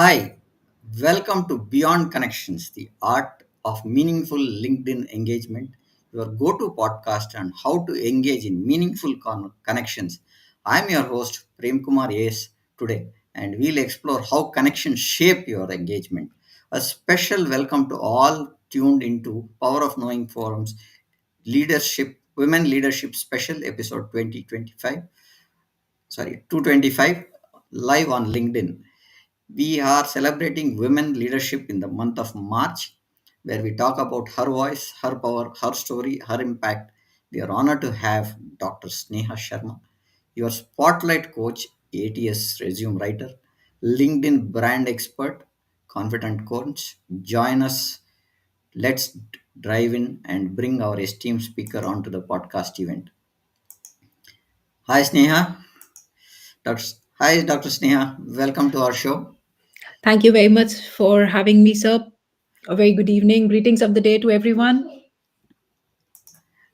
Hi, welcome to Beyond Connections, the art of meaningful LinkedIn engagement, your go to podcast on how to engage in meaningful connections. I'm your host, Prem Kumar AS, today, and we'll explore how connections shape your engagement. A special welcome to all tuned into Power of Knowing Forums Leadership, Women Leadership Special Episode 2025, 225, live on LinkedIn. We are celebrating women leadership in the month of March, where we talk about her voice, her power, her story, her impact. We are honored to have Dr. Sneha Sharma, your spotlight coach, ATS resume writer, LinkedIn brand expert, confident coach. Join us. Let's drive in and bring our esteemed speaker onto the podcast event. Hi, Sneha. Dr. Hi, Dr. Sneha. Welcome to our show. Thank you very much for having me, sir. A very good evening. Greetings of the day to everyone.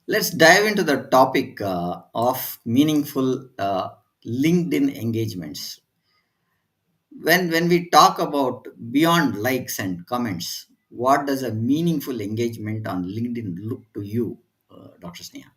Let's dive into the topic of meaningful LinkedIn engagements. When we talk about beyond likes and comments, what does a meaningful engagement on LinkedIn look to you, Dr. Sneha?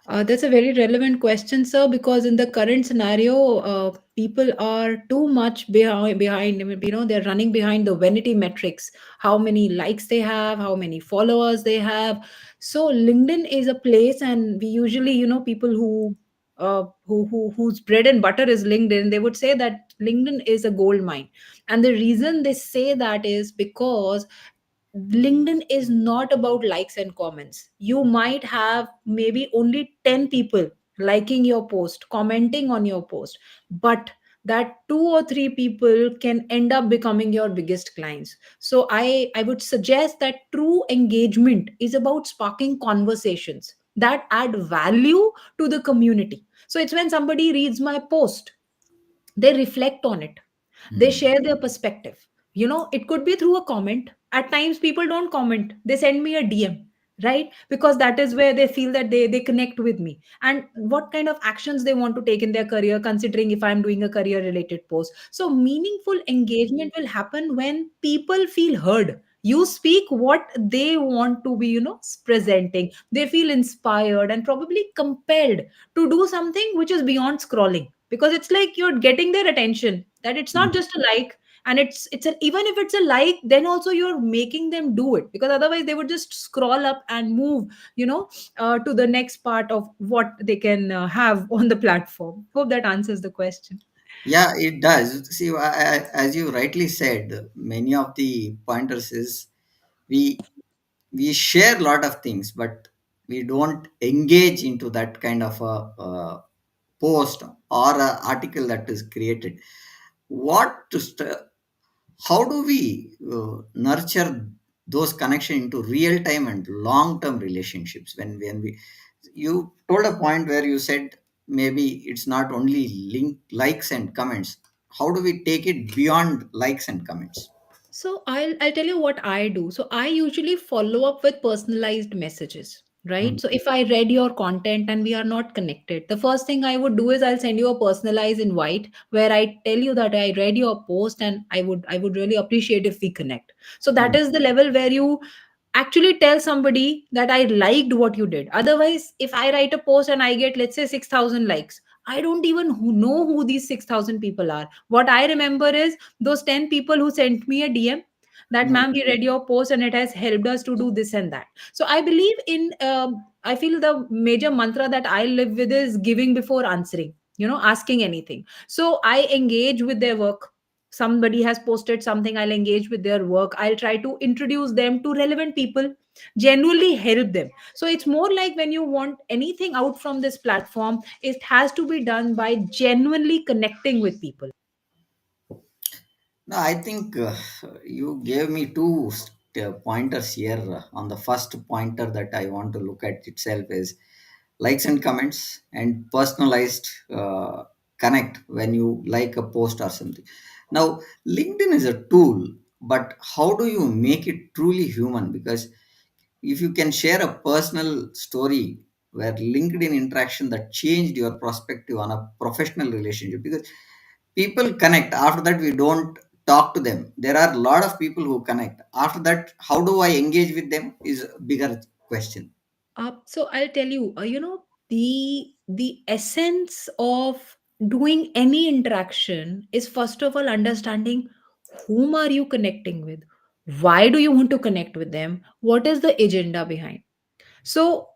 That's a very relevant question, sir, because in the current scenario, people are too much behind. They're running behind the vanity metrics, how many likes they have, how many followers they have. So LinkedIn is a place, and we usually, people whose bread and butter is LinkedIn, they would say that LinkedIn is a gold mine. And the reason they say that is because LinkedIn is not about likes and comments. You might have maybe only 10 people liking your post, commenting on your post, but that two or three people can end up becoming your biggest clients. So I would suggest that true engagement is about sparking conversations that add value to the community. So it's when somebody reads my post, they reflect on it, they Hmm. share their perspective. It could be through a comment. At times people don't comment, they send me a DM, right? Because that is where they feel that they connect with me, and what kind of actions they want to take in their career, considering if I'm doing a career related post. So meaningful engagement will happen when people feel heard. You speak what they want to be, presenting. They feel inspired and probably compelled to do something which is beyond scrolling, because it's like you're getting their attention, that it's not just a like. And even if it's a like, then also you're making them do it, because otherwise they would just scroll up and move, to the next part of what they can have on the platform. Hope that answers the question. Yeah, it does. See, as you rightly said, many of the pointers is we we share a lot of things, but we don't engage into that kind of a post or a article that is created. What to how do we nurture those connection into real time and long term relationships? When we you told a point where you said maybe it's not only link likes and comments. How do we take it beyond likes and comments? So I'll tell you what I do. So I usually follow up with personalized messages, Mm, right? So if I read your content and we are not connected, the first thing I would do is I'll send you a personalized invite where I tell you that I read your post and I would really appreciate if we connect. So that mm, is the level where you actually tell somebody that I liked what you did. Otherwise, if I write a post and I get, let's say, 6,000 likes, I don't even know who these 6,000 people are. What I remember is those 10 people who sent me a DM that, mm. ma'am, we read your post and it has helped us to do this and that. So I believe in, I feel the major mantra that I live with is giving before answering, asking anything. So I engage with their work. Somebody has posted something, I'll engage with their work. I'll try to introduce them to relevant people, genuinely help them. So it's more like when you want anything out from this platform, it has to be done by genuinely connecting with people. No, I think you gave me two pointers here. On the first pointer that I want to look at itself is likes and comments and personalized connect when you like a post or something. Now, LinkedIn is a tool, but how do you make it truly human? Because if you can share a personal story where LinkedIn interaction that changed your perspective on a professional relationship, because people connect after that, we don't talk to them. There are a lot of people who connect. After that, how do I engage with them is a bigger question. So I'll tell you, the essence of doing any interaction is first of all understanding whom are you connecting with, why do you want to connect with them, what is the agenda behind. So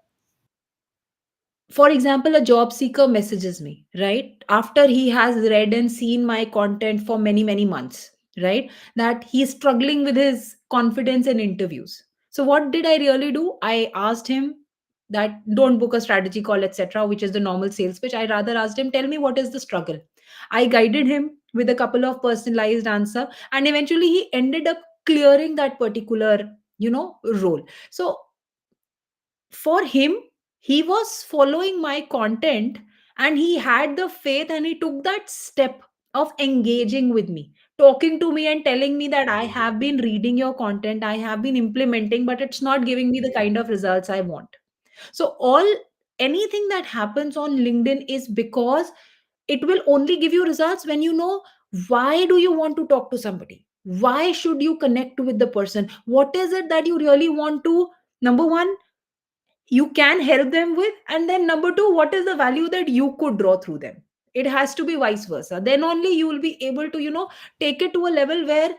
for example, a job seeker messages me, right, after he has read and seen my content for many many months, right, that he's struggling with his confidence in interviews. So what did I really do? I asked him that don't book a strategy call, etc., which is the normal sales pitch. I rather asked him, tell me what is the struggle. I guided him with a couple of personalized answer, and eventually he ended up clearing that particular role. So for him, he was following my content, and he had the faith, and he took that step of engaging with me, talking to me and telling me that I have been reading your content, I have been implementing, but it's not giving me the kind of results I want. So all anything that happens on LinkedIn is because it will only give you results when you know why do you want to talk to somebody, why should you connect with the person, what is it that you really want to, number one, you can help them with, and then number two, what is the value that you could draw through them. It has to be vice versa, then only you will be able to take it to a level where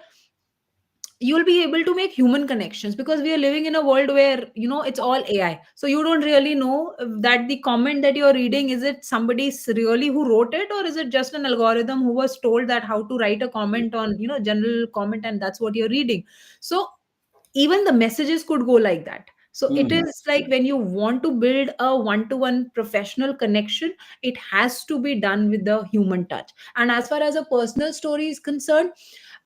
you'll be able to make human connections, because we are living in a world where it's all AI, so you don't really know that the comment that you're reading, is it somebody really who wrote it, or is it just an algorithm who was told that how to write a comment on general comment, and that's what you're reading. So even the messages could go like that. So it Hmm. is like when you want to build a one to one professional connection, it has to be done with the human touch. And as far as a personal story is concerned,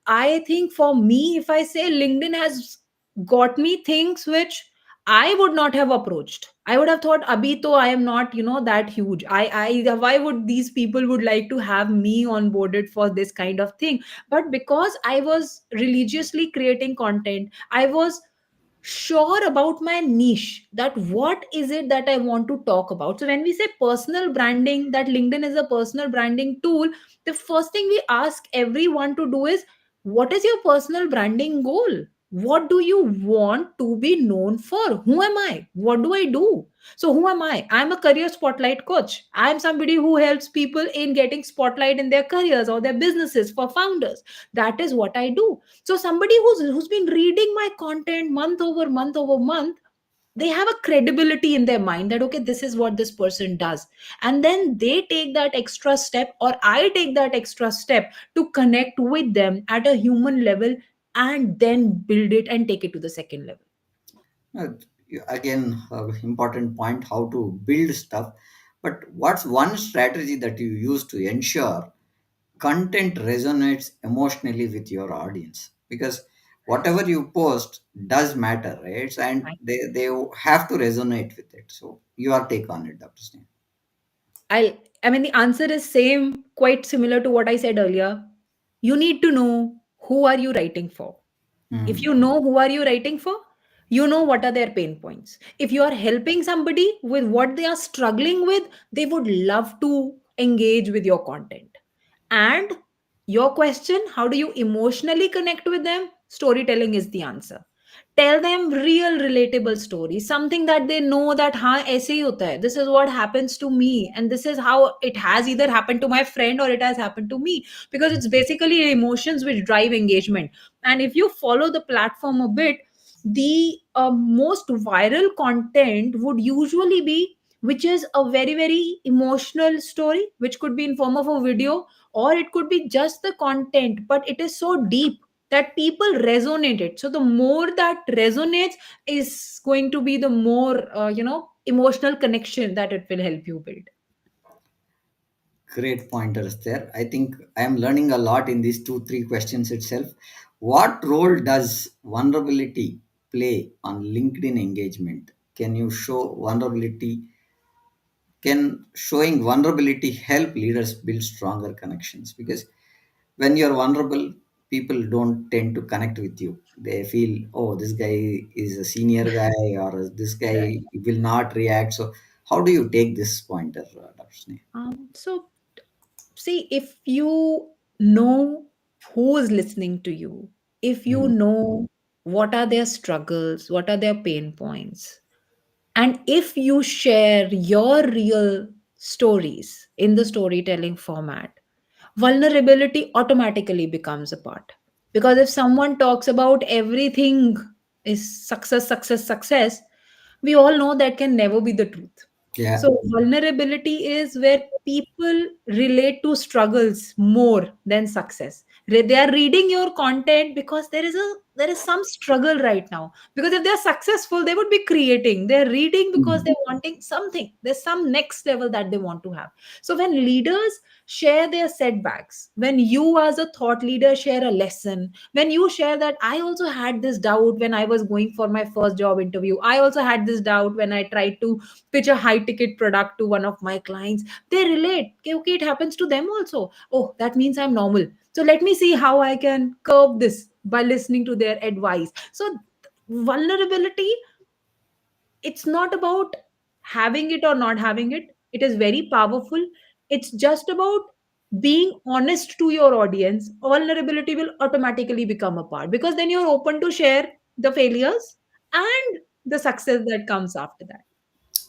I think for me, if I say, LinkedIn has got me things which I would not have approached. I would have thought, Abhi to I am not, that huge. Why would these people would like to have me onboarded for this kind of thing? But because I was religiously creating content, I was sure about my niche, that what is it that I want to talk about. So when we say personal branding, that LinkedIn is a personal branding tool, the first thing we ask everyone to do is, what is your personal branding goal? What do you want to be known for? Who am I? What do I do? So who am I? I'm a career spotlight coach. I'm somebody who helps people in getting spotlight in their careers or their businesses, for founders. That is what I do. So somebody who's been reading my content month over month over month, they have a credibility in their mind that okay, this is what this person does, and then they take that extra step, or I take that extra step to connect with them at a human level, and then build it and take it to the second level. Uh, Again, important point how to build stuff. But what's one strategy that you use to ensure content resonates emotionally with your audience? Because whatever you post does matter, right? And they have to resonate with it. So your take on it, Dr. Sneha. I mean, the answer is same, quite similar to what I said earlier. You need to know who are you writing for. If Hmm. you know who are you writing for, you know what are their pain points. If you are helping somebody with what they are struggling with, they would love to engage with your content. And your question, how do you emotionally connect with them? Storytelling is the answer. Tell them real relatable stories, something that they know that हाँ ऐसे ही होता है, this is what happens to me, and this is how it has either happened to my friend or it has happened to me. Because it's basically emotions which drive engagement. And if you follow the platform a bit, the most viral content would usually be which is a very very emotional story, which could be in form of a video, or it could be just the content, but it is so deep that people resonate it. So the more that resonates is going to be the more emotional connection that it will help you build. Great pointers there. I think I am learning a lot in these two, three questions itself. What role does vulnerability play on LinkedIn engagement? Can you show vulnerability? Can showing vulnerability help leaders build stronger connections? Because when you're vulnerable, people don't tend to connect with you. They feel, oh, this guy is a senior guy, or this guy will not react. So, how do you take this pointer, Dr. Sneh? So see, if you know who is listening to you, if you Mm. know what are their struggles, what are their pain points, and if you share your real stories in the storytelling format, vulnerability automatically becomes a part. Because if someone talks about everything is success, success, success, we all know that can never be the truth. Yeah. So, vulnerability is where people relate to struggles more than success. They are reading your content because there is some struggle right now. Because if they're successful, they would be creating. They're reading because Mm. they're wanting something. There's some next level that they want to have. So when leaders share their setbacks, when you as a thought leader share a lesson, when you share that I also had this doubt when I was going for my first job interview, I also had this doubt when I tried to pitch a high ticket product to one of my clients, they relate. Okay, okay, it happens to them also. Oh, that means I'm normal. So let me see how I can curb this by listening to their advice. So vulnerability, it's not about having it or not having it. It is very powerful. It's just about being honest to your audience. Vulnerability will automatically become a part, because then you're open to share the failures and the success that comes after that.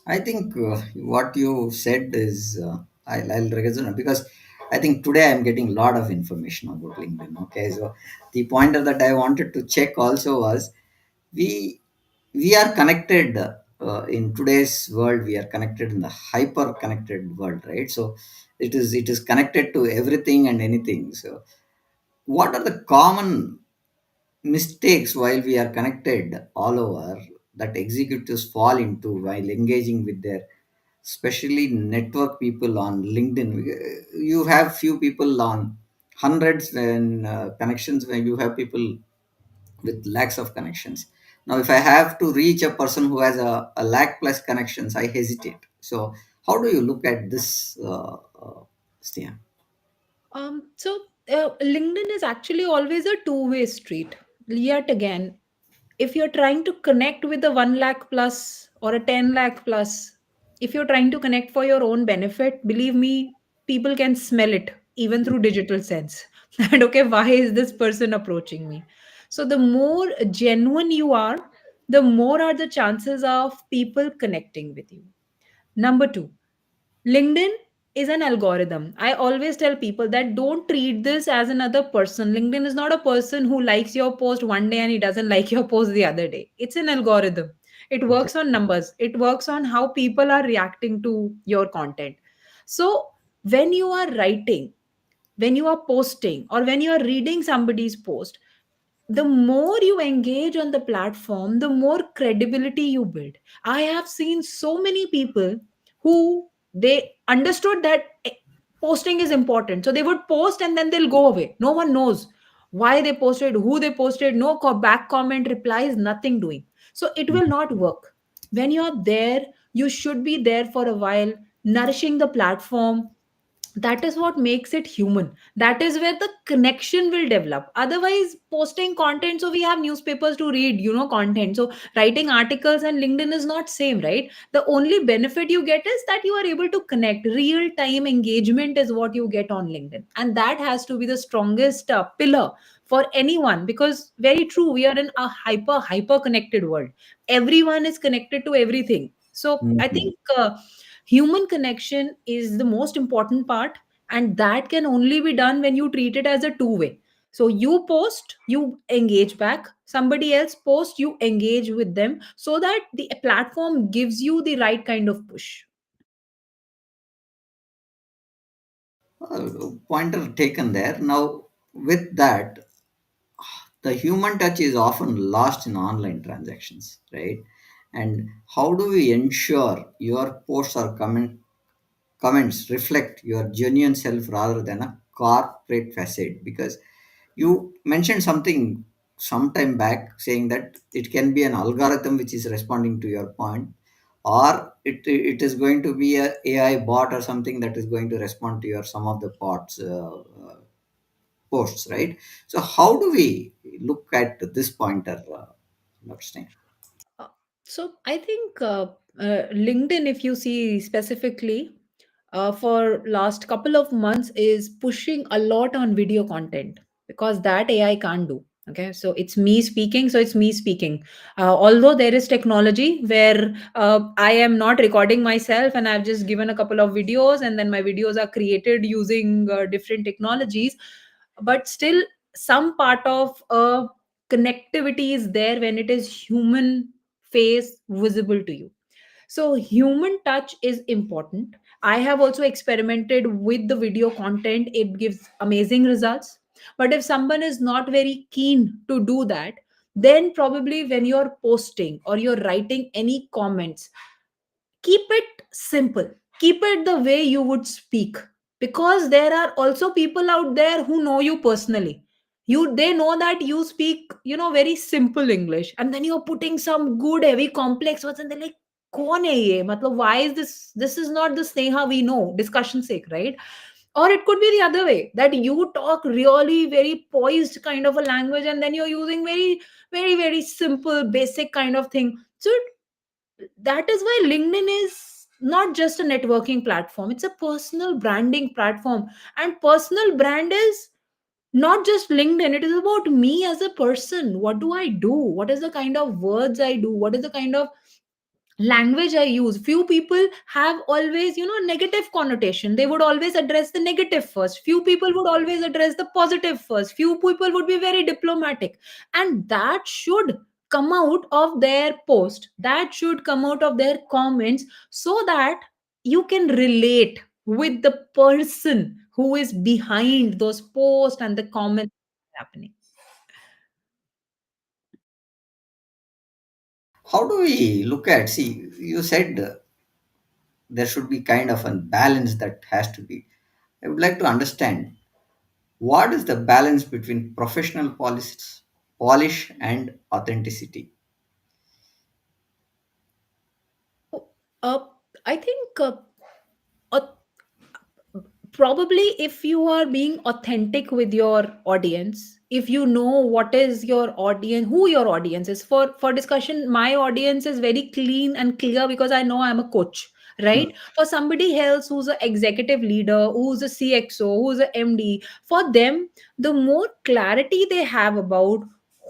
I think what you said is I'll resonate because I think today I'm getting a lot of information about LinkedIn. Okay, so the pointer that I wanted to check also was we we are connected in today's world. We are connected in the hyper connected world, right? So it is connected to everything and anything. So what are the common mistakes while we are connected all over that executives fall into while engaging with their especially network people on LinkedIn? You have few people on hundreds when connections, when you have people with lakhs of connections. Now if I have to reach a person who has a lakh plus connections, I hesitate. So how do you look at this, Sneha? LinkedIn is actually always a two-way street. Yet again, if you're trying to connect with a 1 lakh plus or a 10 lakh plus, if you're trying to connect for your own benefit, believe me, people can smell it even through digital sense. And okay, why is this person approaching me? So the more genuine you are, the more are the chances of people connecting with you. Number two, LinkedIn is an algorithm. I always tell people that don't treat this as another person. LinkedIn is not a person who likes your post one day and he doesn't like your post the other day. It's an algorithm. It Okay. works on numbers, it works on how people are reacting to your content. So, when you are writing, when you are posting, or when you are reading somebody's post, the more you engage on the platform, the more credibility you build. I have seen so many people who they understood that posting is important. So they would post and then they'll go away. No one knows why they posted, who they posted, no back comment, replies, nothing doing. So it will not work. When you are there, you should be there for a while, nourishing the platform. That is what makes it human. That is where the connection will develop. Otherwise, posting content, so we have newspapers to read, content. So writing articles and LinkedIn is not same, right? The only benefit you get is that you are able to connect. Real time engagement is what you get on LinkedIn, and that has to be the strongest pillar for anyone, because very true, we are in a hyper connected world. Everyone is connected to everything. So I Mhm. think human connection is the most important part, and that can only be done when you treat it as a two way. So you post, you engage back, somebody else post, you engage with them, so that the platform gives you the right kind of push. Pointer taken there. Now, with that, the human touch is often lost in online transactions, right? And how do we ensure your posts or comments reflect your genuine self rather than a corporate facade? Because you mentioned something some time back saying that it can be an algorithm which is responding to your point, or it is going to be a AI bot or something that is going to respond to your some of the bots posts, right? So how do we look at this pointer, Dr. Sneha? Uh, so I think LinkedIn, if you see specifically, for last couple of months is pushing a lot on video content. because that AI can't do. Okay, so it's me speaking, so it's me speaking. Although there is technology where I am not recording myself and I've just given a couple of videos and then my videos are created using different technologies, but still some part of connectivity is there when it is human face visible to you. So human touch is important. I have also experimented with the video content. It gives amazing results. But if someone is not very keen to do that, then probably when you're posting or you're writing any comments, keep it simple. Keep it the way you would speak, because there are also people out there who know you personally. They know that you speak, very simple English, and then you're putting some good heavy complex words and they're like, कौन है ये? मतलब, why is this is not the Sneha we know, discussion sake, right? Or it could be the other way, that you talk really very poised kind of a language and then you're using very, very, very simple basic kind of thing. So that is why LinkedIn is not just a networking platform, it's a personal branding platform. And personal brand is not just LinkedIn, it is about me as a person. What do I do? What is the kind of words I do? What is the kind of language I use? Few people have always, negative connotation. They would always address the negative first. Few people would always address the positive first. Few people would be very diplomatic. And that should come out of their post. That should come out of their comments, so that you can relate with the person who is behind those posts and the comments happening. How do we look at, see, you said there should be kind of a balance that has to be. I would like to understand what is the balance between professional polish and authenticity. Uh, I think probably if you are being authentic with your audience, if you know what is your audience, who your audience is. For discussion, my audience is very clean and clear because I know I'm a coach, Hmm. right? For somebody else who's an executive leader, who's a CXO, who's a MD, for them, the more clarity they have about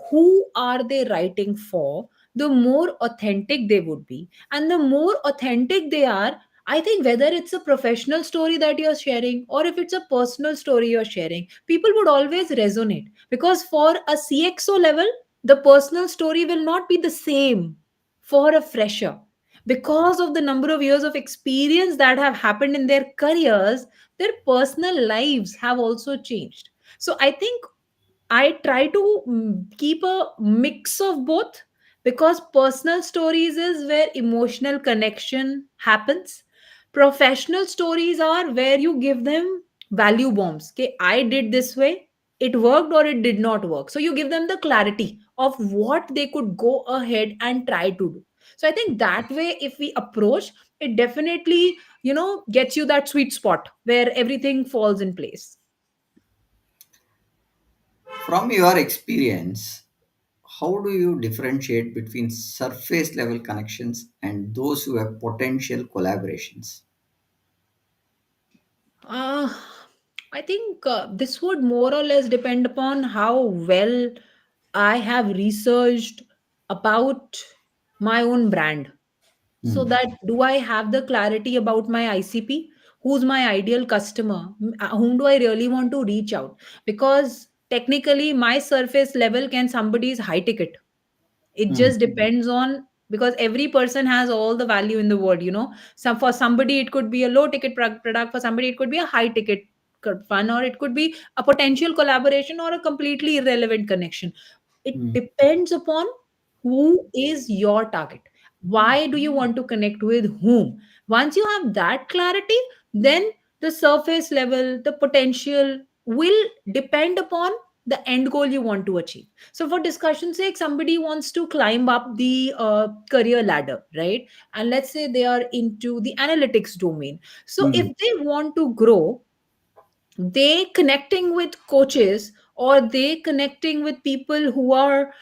who are they writing for, the more authentic they would be. And the more authentic they are, I think, whether it's a professional story that you're sharing or if it's a personal story you're sharing, people would always resonate. Because for a CXO level, the personal story will not be the same for a fresher. Because of the number of years of experience that have happened in their careers, their personal lives have also changed. So I think I try to keep a mix of both, because personal stories is where emotional connection happens. Professional stories are where you give them value bombs. Okay, I did this way, it worked or it did not work. So you give them the clarity of what they could go ahead and try to do. So I think that way, if we approach, it definitely, gets you that sweet spot where everything falls in place. From your experience, how do you differentiate between surface level connections and those who have potential collaborations? Uh, I think this would more or less depend upon how well I have researched about my own brand. So Hmm. that, do I have the clarity about my ICP? Who's my ideal customer? Whom do I really want to reach out? Because technically, my surface level can somebody's high ticket. It Hmm. just depends on, because every person has all the value in the world. Some, for somebody it could be a low ticket product, for somebody it could be a high ticket fun, or it could be a potential collaboration or a completely irrelevant connection. It Hmm. depends upon who is your target. Why do you want to connect with whom? Once you have that clarity, then the surface level, the potential will depend upon the end goal you want to achieve. So, for discussion's sake, somebody wants to climb up the career ladder, right? And let's say they are into the analytics domain. So, if Hmm. they want to grow, they connecting with coaches, or they connecting with people who are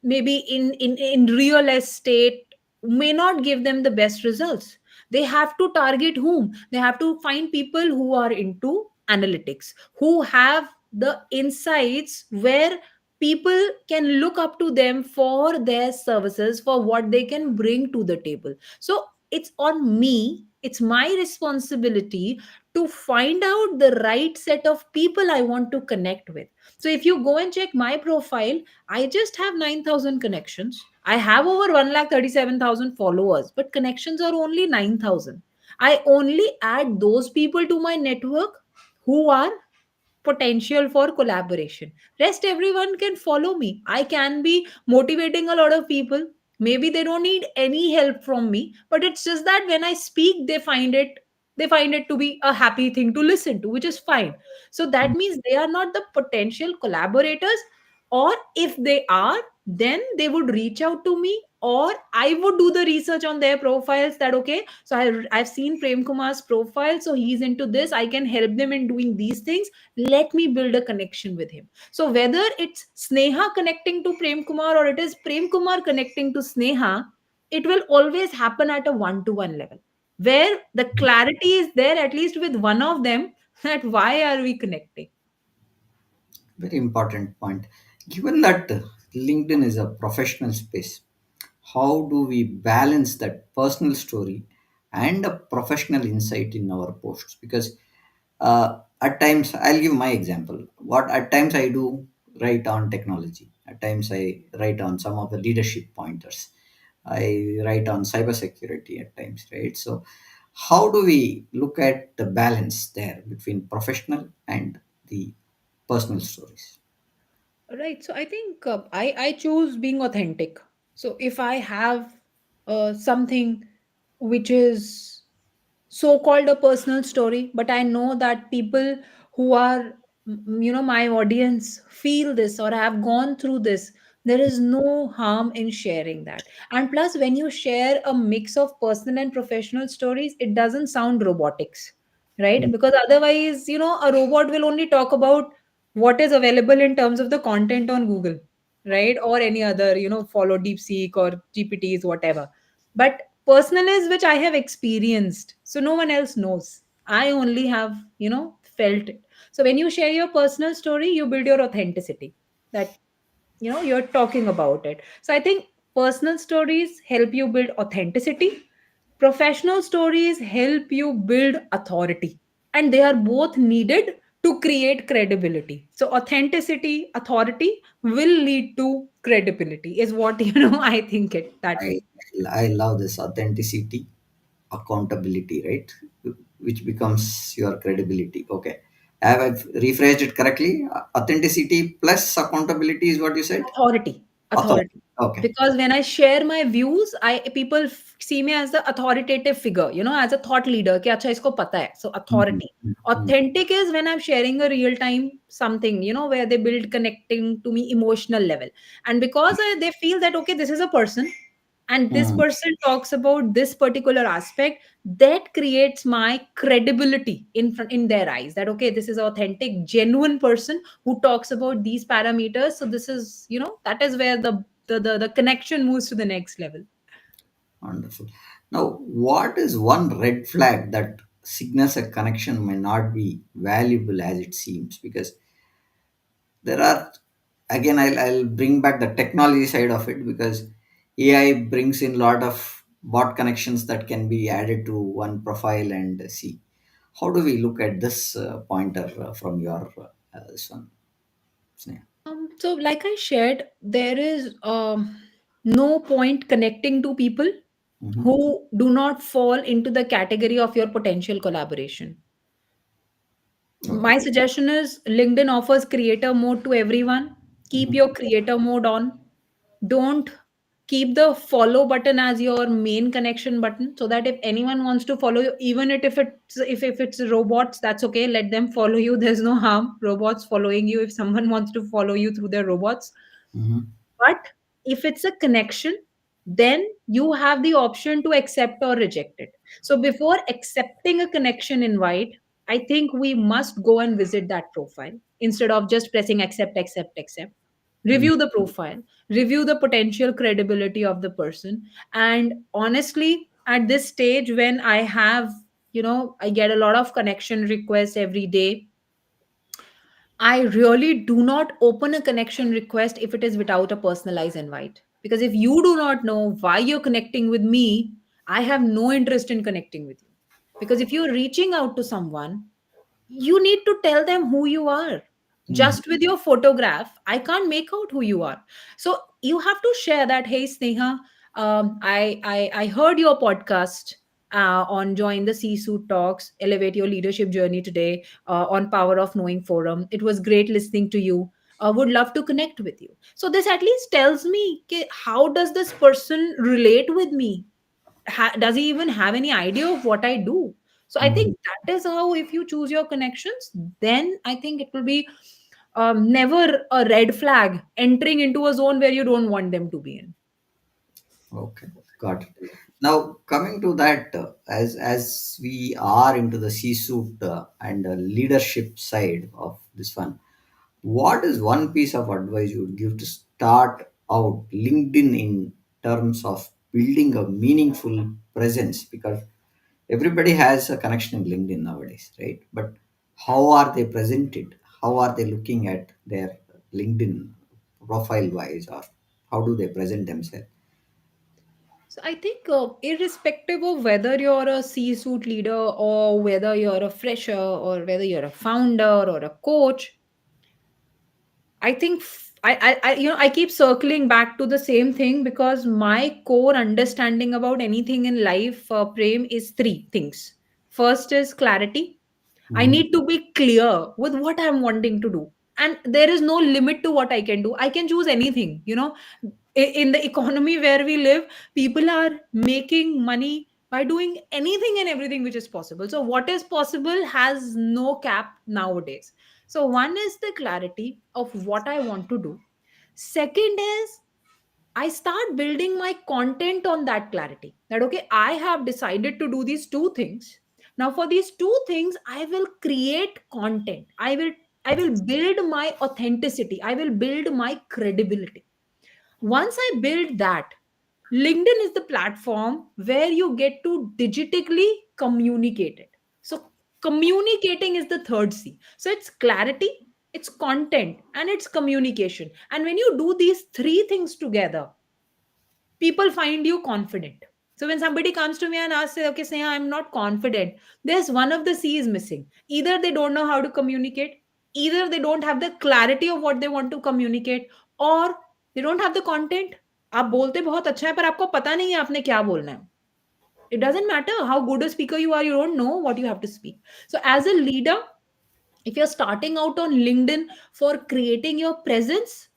maybe in real estate, may not give them the best results. They have to target whom? They have to find people who are into analytics, who have the insights where people can look up to them for their services, for what they can bring to the table. So it's on me, it's my responsibility to find out the right set of people I want to connect with. So if you go and check my profile, I just have 9,000 connections. I have over 1,37,000 followers, but connections are only 9,000. I only add those people to my network who are potential for collaboration. Rest everyone can follow me. I can be motivating a lot of people. Maybe they don't need any help from me, but it's just that when I speak, they find it to be a happy thing to listen to, which is fine. So that means they are not the potential collaborators, or if they are, then they would reach out to me, or I would do the research on their profiles, that okay, so I've seen Prem Kumar's profile, so he's into this, I can help them in doing these things, let me build a connection with him. So whether it's Sneha connecting to Prem Kumar or it is Prem Kumar connecting to Sneha, it will always happen at a one to one level where the clarity is there, at least with one of them, that why are we connecting. Very important point. Given that LinkedIn is a professional space, how do we balance that personal story and a professional insight in our posts? Because at times, I'll give my example. What at times I do write on technology, at times I write on some of the leadership pointers, I write on cybersecurity at times, right? So, how do we look at the balance there between professional and the personal stories? Right. So I think I choose being authentic. So if I have something which is so called a personal story, but I know that people who are my audience feel this or have gone through this, there is no harm in sharing that. And plus, when you share a mix of personal and professional stories, it doesn't sound robotics, right? Because otherwise, a robot will only talk about what is available in terms of the content on Google, right? Or any other, follow DeepSeek or GPTs, whatever. But personal is which I have experienced. So no one else knows. I only have, felt it. So when you share your personal story, you build your authenticity. That you're talking about it. So I think personal stories help you build authenticity. Professional stories help you build authority, and they are both needed to create credibility. So authenticity, authority will lead to credibility is what I think it that I way. I love this authenticity, accountability, right? Which becomes your credibility. Okay, have I rephrased it correctly? Authenticity plus accountability is what you said. Authority. Authority. Authority. Okay. Because when I share my views, I people see me as the authoritative figure, as a thought leader कि अच्छा इसको पता है. So Mhm, authority. mhm, mhm, Authentic is when I'm sharing a real time something, where they build connecting to me emotional level. And because they feel that okay, this is a person, and this mhm. person talks about this particular aspect, that creates my credibility in their eyes, that okay, this is authentic genuine person who talks about these parameters. So this is, that is where the connection moves to the next level. Wonderful. Now, what is one red flag that signals a connection may not be valuable as it seems? Because there are, again, I'll bring back the technology side of it, because AI brings in a lot of bot connections that can be added to one profile and see. How do we look at this pointer from your this one, Sneha? So like I shared, there is no point connecting to people Mm-hmm. who do not fall into the category of your potential collaboration. Okay. My suggestion is LinkedIn offers creator mode to everyone. Keep Mm-hmm. your creator mode on. Don't keep the follow button as your main connection button, so that if anyone wants to follow you, even if it's robots, that's okay, let them follow you. There's no harm robots following you if someone wants to follow you through their robots. Mm-hmm. But if it's a connection, then you have the option to accept or reject it. So before accepting a connection invite, I think we must go and visit that profile instead of just pressing accept, accept, accept. Review the profile, review the potential credibility of the person. And honestly, at this stage, when I have, I get a lot of connection requests every day, I really do not open a connection request if it is without a personalized invite. Because if you do not know why you're connecting with me, I have no interest in connecting with you. Because if you're reaching out to someone, you need to tell them who you are. Hmm. Just with your photograph, I can't make out who you are. So you have to share that, hey Sneha, I heard your podcast on Join the C Suit Talks, Elevate Your Leadership Journey today on Power of Knowing Forum. It was great listening to you. Would love to connect with you. So this at least tells me how does this person relate with me? Does he even have any idea of what I do? So I Hmm. think that is how, if you choose your connections, then I think it will be never a red flag entering into a zone where you don't want them to be in. Okay, got it. Now coming to that, as we are into the C-suite and leadership side of this one, what is one piece of advice you would give to start out LinkedIn in terms of building a meaningful presence? Because everybody has a connection in LinkedIn nowadays, right? But how are they presented? How are they looking at their LinkedIn profile wise, or how do they present themselves? So I think, irrespective of whether you're a C-suite leader or whether you're a fresher or whether you're a founder or a coach, I think I keep circling back to the same thing because my core understanding about anything in life, Prem, is three things. First is clarity. I Mhm. need to be clear with what I'm wanting to do. And there is no limit to what I can do. I can choose anything. In the economy where we live, people are making money by doing anything and everything which is possible. So, what is possible has no cap nowadays. So, one is the clarity of what I want to do. Second is I start building my content on that clarity. That, okay, I have decided to do these two things. Now, for these two things, I will create content. I will build my authenticity. I will build my credibility. Once I build that, LinkedIn is the platform where you get to digitally communicate it. So, communicating is the third C. So, it's clarity, it's content, and it's communication. And when you do these three things together, people find you confident. So, when somebody comes to me and asks, okay, say, I'm not confident, there's one of the C is missing. Either they don't know how to communicate, either they don't have the clarity of what they want to communicate, or they don't have the content. आप बोलते बहुत अच्छा है पर आपको पता नहीं है आपने क्या बोलना है. It doesn't matter how good a speaker you are, you don't know what you have to speak. So as a leader, if you're starting out on LinkedIn for creating your presence,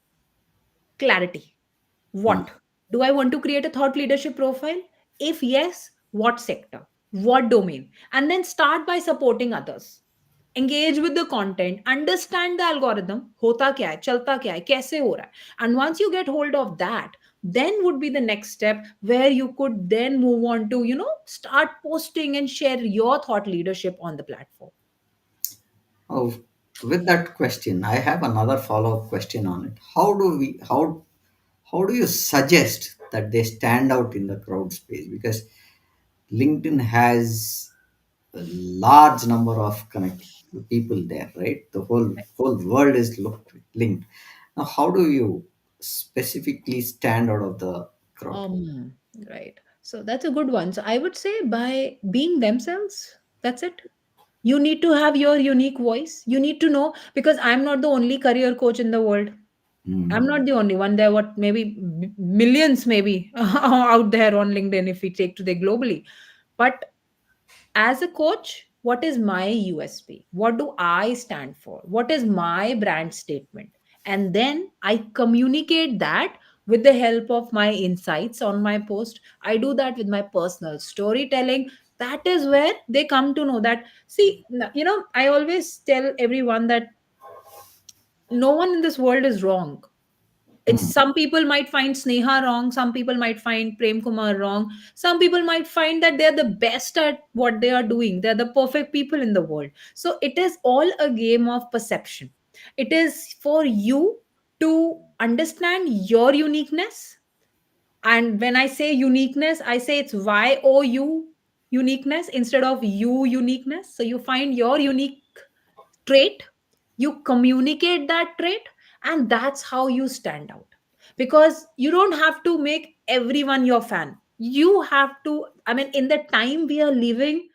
clarity. Hmm. What do I want to create a thought leadership profile? If yes, what sector, what domain? And then start by supporting others. Engage with the content, understand the algorithm, hota kya hai, chalta kya hai, kaise ho raha hai. And once you get hold of that, then would be the next step where you could then move on to, start posting and share your thought leadership on the platform. Oh, with that question, I have another follow-up question on it. How do you suggest that they stand out in the crowd space? Because LinkedIn has a large number of connect people there, right? The whole world is linked. Now, how do you specifically stand out of the crowd? Right. So that's a good one. So I would say by being themselves, that's it. You need to have your unique voice. You need to know, because I'm not the only career coach in the world. I'm Hmm. not the only one. There are what, maybe millions maybe out there on LinkedIn if we take today globally. But as a coach, what is my USP? What do I stand for? What is my brand statement? And then I communicate that with the help of my insights on my post. I do that with my personal storytelling. That is where they come to know that. See, I always tell everyone that no one in this world is wrong. It's Hmm. some people might find Sneha wrong, some people might find Prem Kumar wrong, some people might find that they're the best at what they are doing, they're the perfect people in the world. So it is all a game of perception. It is for you to understand your uniqueness. And when I say uniqueness, I say it's YOU uniqueness instead of you uniqueness. So you find your unique trait, You communicate that trait, and that's how you stand out. Because you don't have to make everyone your fan. You have to, I mean, in the time we are living,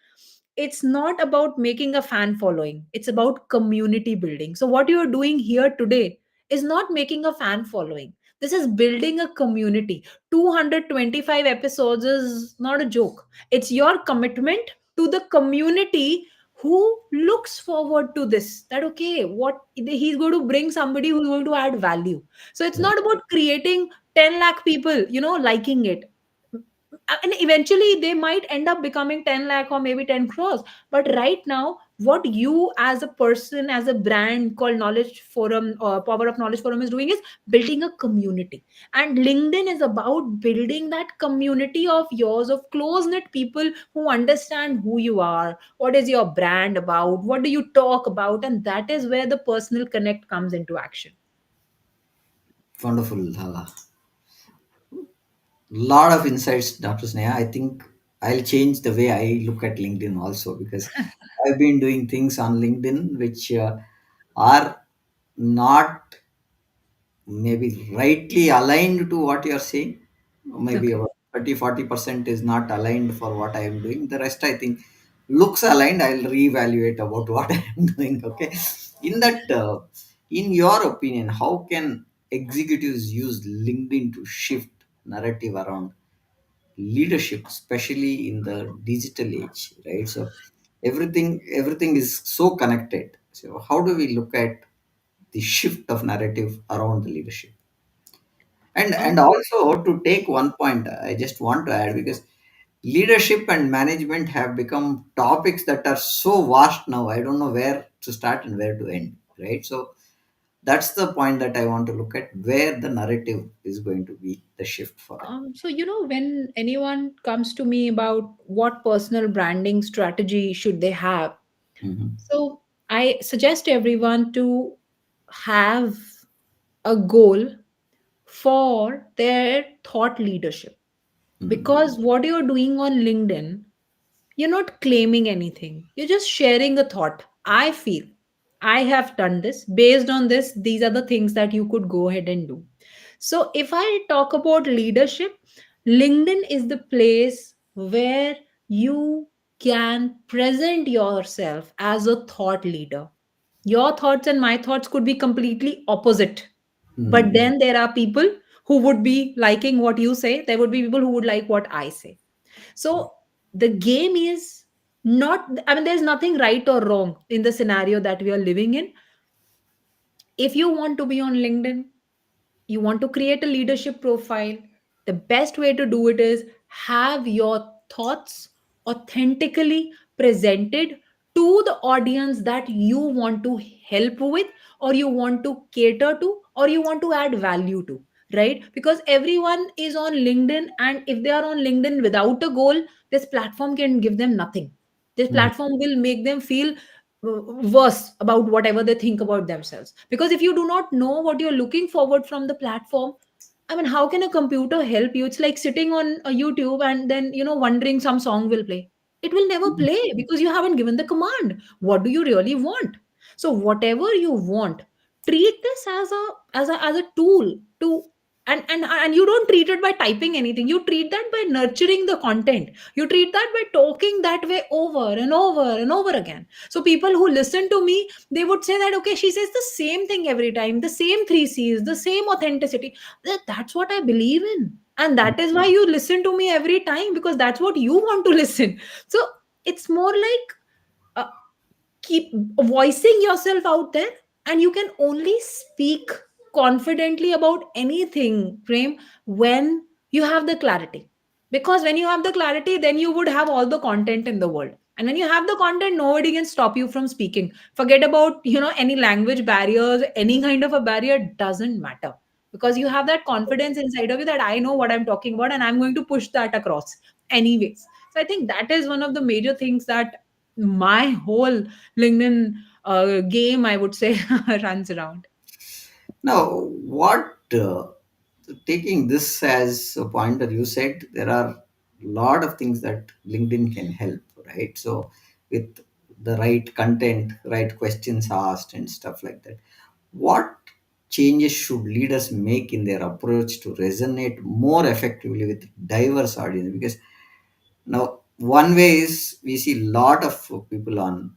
it's not about making a fan following, it's about community building. So what you are doing here today is not making a fan following, this is building a community. 225 episodes is not a joke, it's your commitment to the community who looks forward to this, that okay, what he's going to bring, somebody who's going to add value. So it's not about creating 10 lakh people, liking it. And eventually they might end up becoming 10 lakh or maybe 10 crores. But right now, what you as a person, as a brand called Knowledge Forum or Power of Knowledge Forum is doing is building a community. And LinkedIn is about building that community of yours, of close knit people who understand who you are, what is your brand about, what do you talk about, and that is where the personal connect comes into action. Wonderful. Lot of insights, Dr. Sneha. I think I'll change the way I look at LinkedIn also, because I've been doing things on LinkedIn which are not maybe rightly aligned to what you're saying. Maybe Okay. about 30-40% is not aligned for what I am doing. The rest, I think, looks aligned. I'll reevaluate about what I am doing. Okay. In that, in your opinion, how can executives use LinkedIn to shift narrative around leadership, especially in the digital age, right? So everything is so connected. So how do we look at the shift of narrative around the leadership? And um, also, to take one point, I just want to add, because leadership and management have become topics that are so vast now. I don't know where to start and where to end, right? So that's the point that I want to look at, where the narrative is going to be the shift for them. so when anyone comes to me about what personal branding strategy should they have, Mhm. so I suggest everyone to have a goal for their thought leadership. Mhm. Because what you're doing on LinkedIn, you're not claiming anything. You're just sharing a thought. I feel I have done this. Based on this, these are the things that you could go ahead and do. So, if I talk about leadership, LinkedIn is the place where you can present yourself as a thought leader. Your thoughts and my thoughts could be completely opposite. But Mhm. then there are people who would be liking what you say, there would be people who would like what I say. So the game is not, I mean, there's nothing right or wrong in the scenario that we are living in. If you want to be on LinkedIn, you want to create a leadership profile, the best way to do it is have your thoughts authentically presented to the audience that you want to help with, or you want to cater to, or you want to add value to, right? Because everyone is on LinkedIn, and if they are on LinkedIn without a goal, this platform can give them nothing. This Mhm. platform will make them feel worse about whatever they think about themselves. Because if you do not know what you're looking forward from the platform, I mean, how can a computer help you? It's like sitting on a YouTube and then, wondering some song will play. It will never play because you haven't given the command. What do you really want? So whatever you want, treat this as a tool to, and you don't treat it by typing anything. You treat that by nurturing the content. You treat that by talking that way over and over and over again. So people who listen to me, they would say that okay, she says the same thing every time, the same three C's, the same authenticity. That's what I believe in, and that is why you listen to me every time, because that's what you want to listen. So it's more like, keep voicing yourself out there, and you can only speak confidently about anything, Prem, when you have the clarity. Because when you have the clarity, then you would have all the content in the world, and when you have the content, nobody can stop you from speaking. Forget about any language barriers, any kind of a barrier doesn't matter, because you have that confidence inside of you that I know what I'm talking about and I'm going to push that across anyways. So I think that is one of the major things that my whole LinkedIn game, I would say, runs around. Now, what taking this as a pointer, you said there are a lot of things that LinkedIn can help, right? So, with the right content, right questions asked, and stuff like that. What changes should leaders make in their approach to resonate more effectively with diverse audience? Because now, one way is we see lot of people on.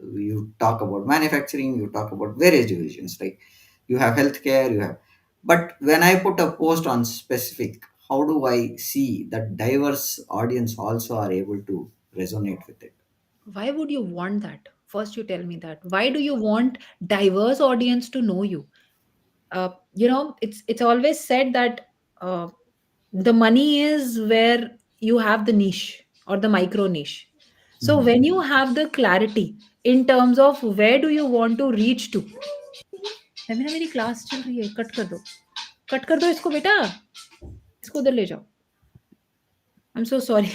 You talk about manufacturing, you talk about various divisions, like you have healthcare, you have. But when I put a post on specific, how do I see that diverse audience also are able to resonate with it? Why would you want that? First, you tell me that. Why do you want diverse audience to know you? It's always said that uh, the money is where you have the niche or the micro niche. So Mhm. when you have the clarity in terms of where do you want to reach to, अभी ना मेरी class चल रही है, cut कर दो इसको बेटा, इसको उधर ले जाओ. I'm so sorry.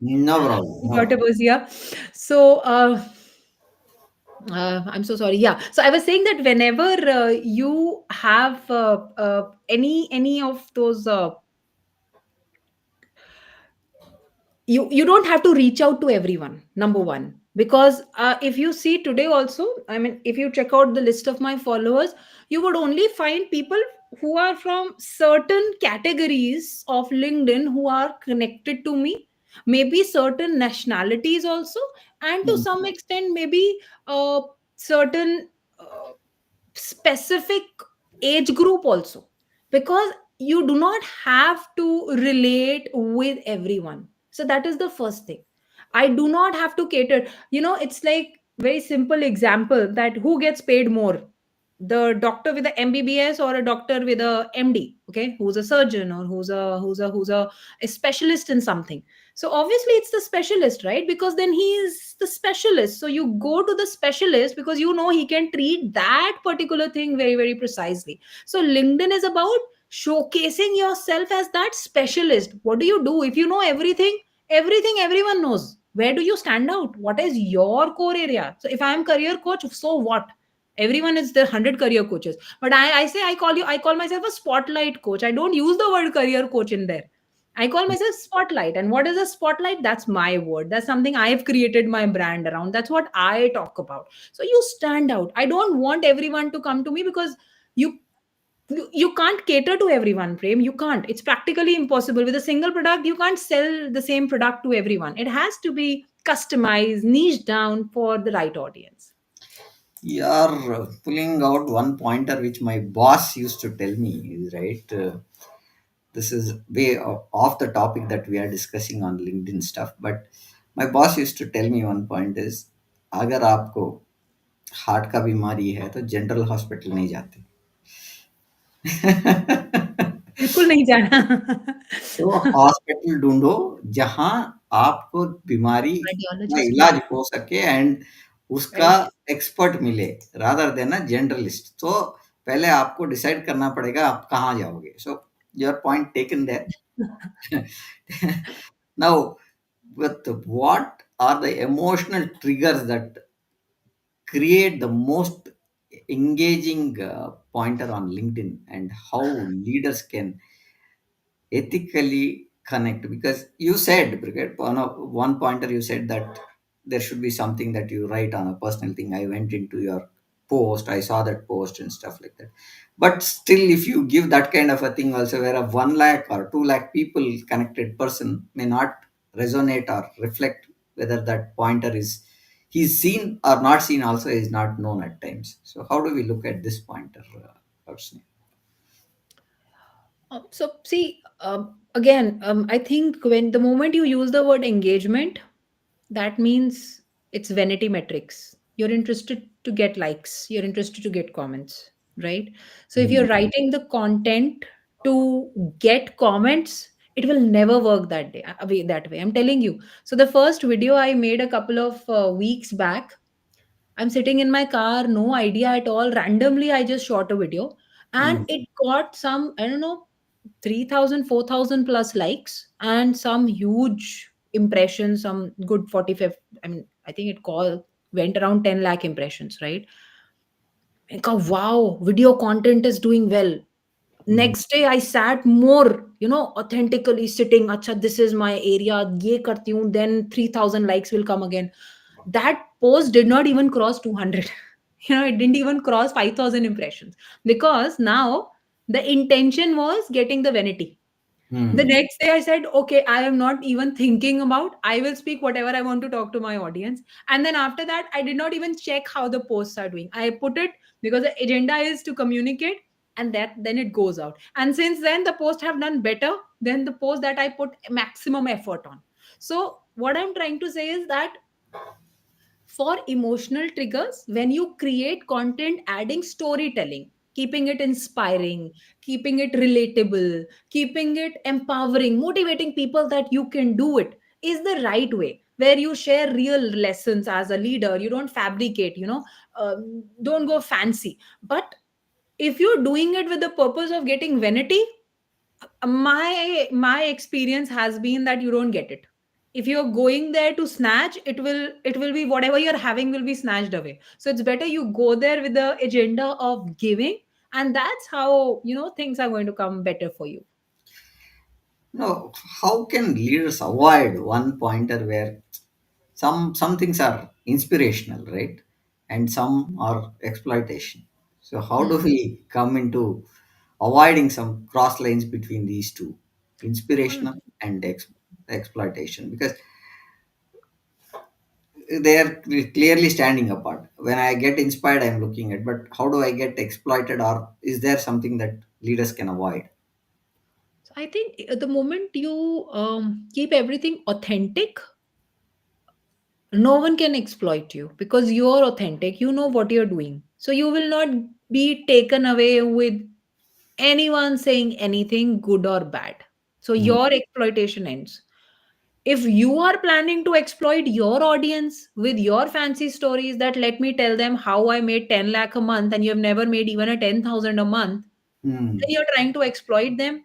No problem, no Daughter problem. was here. So I'm so sorry. Yeah. So I was saying that whenever you have any of those you don't have to reach out to everyone, number one, because if you see today also, I mean, if you check out the list of my followers, you would only find people who are from certain categories of LinkedIn who are connected to me, maybe certain nationalities also, and to some Mhm. extent maybe certain specific age group also, because you do not have to relate with everyone. So that is the first thing. I do not have to cater. It's like very simple example that who gets paid more, the doctor with the MBBS or a doctor with a MD, okay, who's a surgeon or who's a specialist in something. So obviously it's the specialist, right? Because then he is the specialist. So you go to the specialist because you know he can treat that particular thing very, very precisely. So LinkedIn is about showcasing yourself as that specialist. What do you do? If you know everything, everything everyone knows. Where do you stand out? What is your core area? So if I am career coach, so what? Everyone is the 100 career coaches. But I say I call myself a spotlight coach. I don't use the word career coach in there. I call myself spotlight. And what is a spotlight? That's my word. That's something I've created my brand around. That's what I talk about. So you stand out. I don't want everyone to come to me because you you can't cater to everyone, Prem. You can't. It's practically impossible. With a single product, you can't sell the same product to everyone. It has to be customized, niche down for the right audience. You are pulling out one pointer which my boss used to tell me, right? This is way off the topic that we are discussing on LinkedIn stuff, but my boss used to tell me one point is, अगर आपको heart का बीमारी है तो general hospital नहीं जाते. बिल्कुल नहीं जाना. तो हॉस्पिटल ढूंढो जहां आपको बीमारी का Cardiologist, इलाज yeah, हो सके एंड उसका correct. एक्सपर्ट मिले रादर देन अ जनरलिस्ट. तो पहले आपको डिसाइड करना पड़ेगा आप कहाँ जाओगे. So your point taken there. Now, with what are the emotional triggers that create the most engaging pointer on LinkedIn, and how leaders can ethically connect? Because you said, Brigade, one pointer you said that there should be something that you write on a personal thing. I went into your post, I saw that post and stuff like that. But still, if you give that kind of a thing also, where a 1 lakh or 2 lakh people connected person may not resonate or reflect whether that pointer is he's seen or not seen, also is not known at times. So how do we look at this pointer, personally? So see, again, I think when the moment you use the word engagement, that means it's vanity metrics. You're interested to get likes. You're interested to get comments, right? So if you're Mhm. writing the content to get comments, it will never work that way. I'm telling you. So the first video I made a couple of weeks back, I'm sitting in my car, no idea at all. Randomly, I just shot a video and Mhm. it got some, I don't know, 3,000, 4,000 plus likes and some huge impressions, some good 45. I mean, I think went around 10 lakh impressions, right? I go, wow, video content is doing well. Mhm. Next day, I sat more, authentically sitting. Acha, this is my area. Ye karti hu, then 3,000 likes will come again. That Post did not even cross 200. It didn't even cross 5,000 impressions, because now the intention was getting the vanity. The Hmm. next day I said, okay, I am not even thinking about, I will speak whatever I want to talk to my audience. And then after that, I did not even check how the posts are doing. I put it because the agenda is to communicate, and that then it goes out. And since then, the posts have done better than the post that I put maximum effort on. So what I'm trying to say is that for emotional triggers, when you create content adding storytelling, keeping it inspiring, keeping it relatable, keeping it empowering, motivating people that you can do it, is the right way, where you share real lessons as a leader. You don't fabricate, don't go fancy. But if you're doing it with the purpose of getting vanity, my experience has been that you don't get it. If you're going there to snatch, it will be whatever you're having will be snatched away. So it's better you go there with the agenda of giving, and that's how things are going to come better for you. No, how can leaders avoid one pointer where some things are inspirational, right? And some are exploitation. So how do we come into avoiding some cross lines between these two, Hmm. inspirational and exploitation? Because they are clearly standing apart. When I get inspired, I'm looking at, but how do I get exploited, or is there something that leaders can avoid? So I think the moment you keep everything authentic, no one can exploit you because you're authentic. You know what you're doing. So you will not be taken away with anyone saying anything good or bad. So Hmm. your exploitation ends. If you are planning to exploit your audience with your fancy stories that let me tell them how I made 10 lakh a month and you have never made even a 10,000 a month, then Hmm. you're trying to exploit them.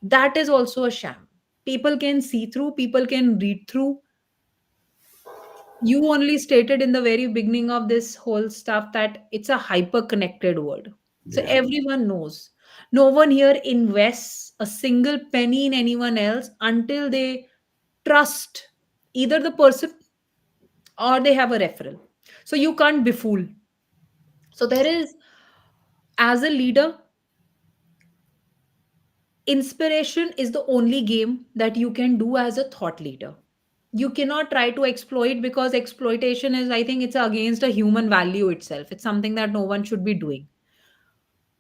That is also a sham. People can see through, people can read through. You only stated in the very beginning of this whole stuff that it's a hyper connected world. So Yeah. everyone knows. No one here invests a single penny in anyone else until they trust either the person or they have a referral. So you can't be fooled. So there is, as a leader, inspiration is the only game that you can do as a thought leader. You cannot try to exploit, because exploitation is, I think, it's against a human value itself. It's something that no one should be doing.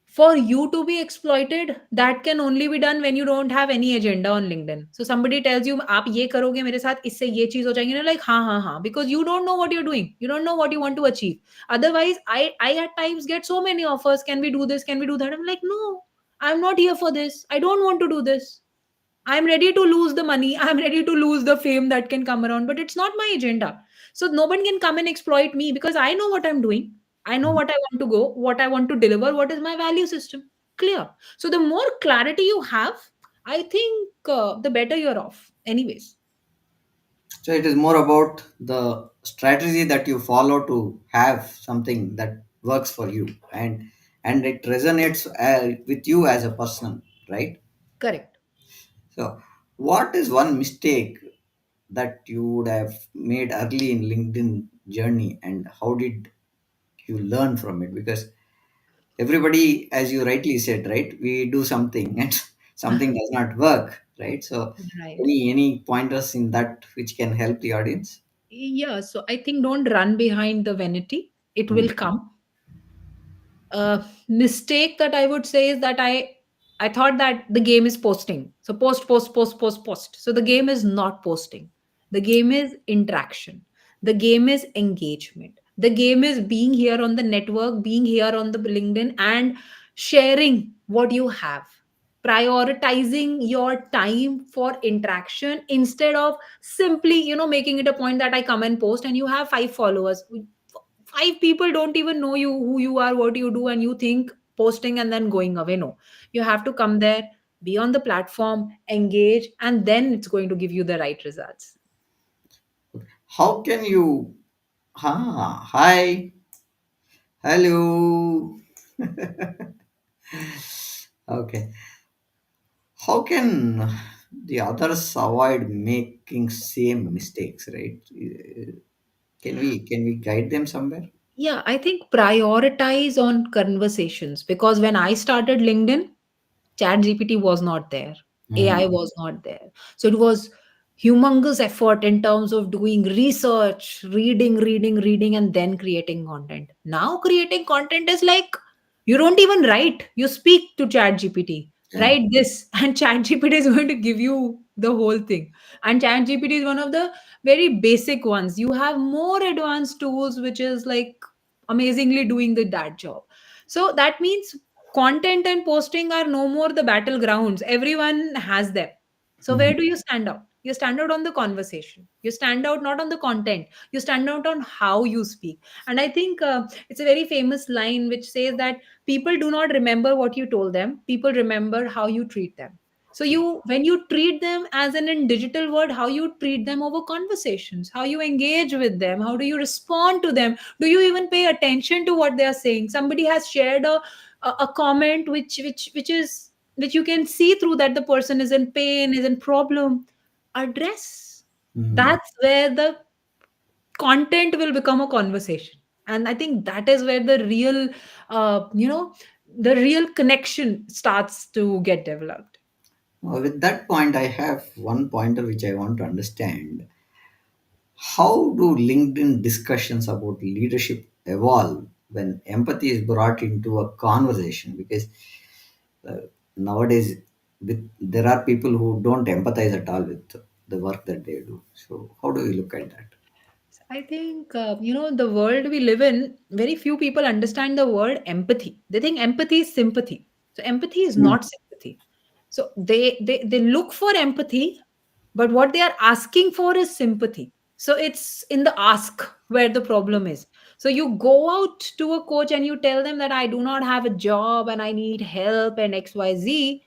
For you to be exploited, that can only be done when you don't have any agenda on LinkedIn. So somebody tells you, आप ये करोगे मेरे साथ, इससे ये चीज हो जाएगी, like हाँ हाँ हाँ, because you don't know what you're doing, you don't know what you want to achieve. Otherwise, I at times get so many offers, can we do this, can we do that? I'm like, no, I'm not here for this, I don't want to do this. I'm ready to lose the money. I'm ready to lose the fame that can come around, but it's not my agenda. So no one can come and exploit me because I know what I'm doing. I know what I want to go, what I want to deliver, what is my value system. Clear. So the more clarity you have, I think the better you're off. Anyways, So it is more about the strategy that you follow to have something that works for you, and it resonates with you as a person, right? correct. So, what is one mistake that you would have made early in LinkedIn journey, and how did you learn from it? Because everybody, as you rightly said, right, we do something and something does not work, right? So, Right. any pointers in that which can help the audience? Yeah. So I think don't run behind the vanity. It Hmm. will come. Mistake that I would say is that I thought that the game is posting. So post, post, post, post, post. So the game is not posting. The game is interaction. The game is engagement. The game is being here on the network, being here on the LinkedIn and sharing what you have. Prioritizing your time for interaction instead of simply, making it a point that I come and post and you have 5 followers. 5 people don't even know you, who you are, what you do, and you think posting and then going away. No, you have to come there, be on the platform, engage, and then it's going to give you the right results. How can you? Hi, hello. Okay. How can the others avoid making same mistakes, right? Can we guide them somewhere? Yeah, I think prioritize on conversations, because when I started LinkedIn, ChatGPT was not there, Hmm. AI was not there. So it was humongous effort in terms of doing research, reading, and then creating content. Now creating content is like you don't even write, you speak to ChatGPT. Yeah. Write this, and ChatGPT is going to give you the whole thing. And ChatGPT is one of the very basic ones. You have more advanced tools, which is like amazingly doing that job. So that means content and posting are no more the battlegrounds. Everyone has them. So Hmm. where do you stand out? You stand out on the conversation. You stand out not on the content. You stand out on how you speak. And I think it's a very famous line which says that people do not remember what you told them. People remember how you treat them. So you, when you treat them as an in digital word, how you treat them over conversations, how you engage with them, how do you respond to them, do you even pay attention to what they are saying? Somebody has shared a comment which you can see through that the person is in pain, is in problem. Address. Hmm. That's where the content will become a conversation. And I think that is where the real the real connection starts to get developed. With that point, I have one pointer which I want to understand. How do LinkedIn discussions about leadership evolve when empathy is brought into a conversation? Because uh, nowadays, there are people who don't empathize at all with the work that they do. So, how do we look at that? I think, the world we live in, very few people understand the word empathy. They think empathy is sympathy. So empathy is Hmm. not sympathy. So they look for empathy, but what they are asking for is sympathy. So it's in the ask where the problem is. So you go out to a coach and you tell them that I do not have a job and I need help and XYZ.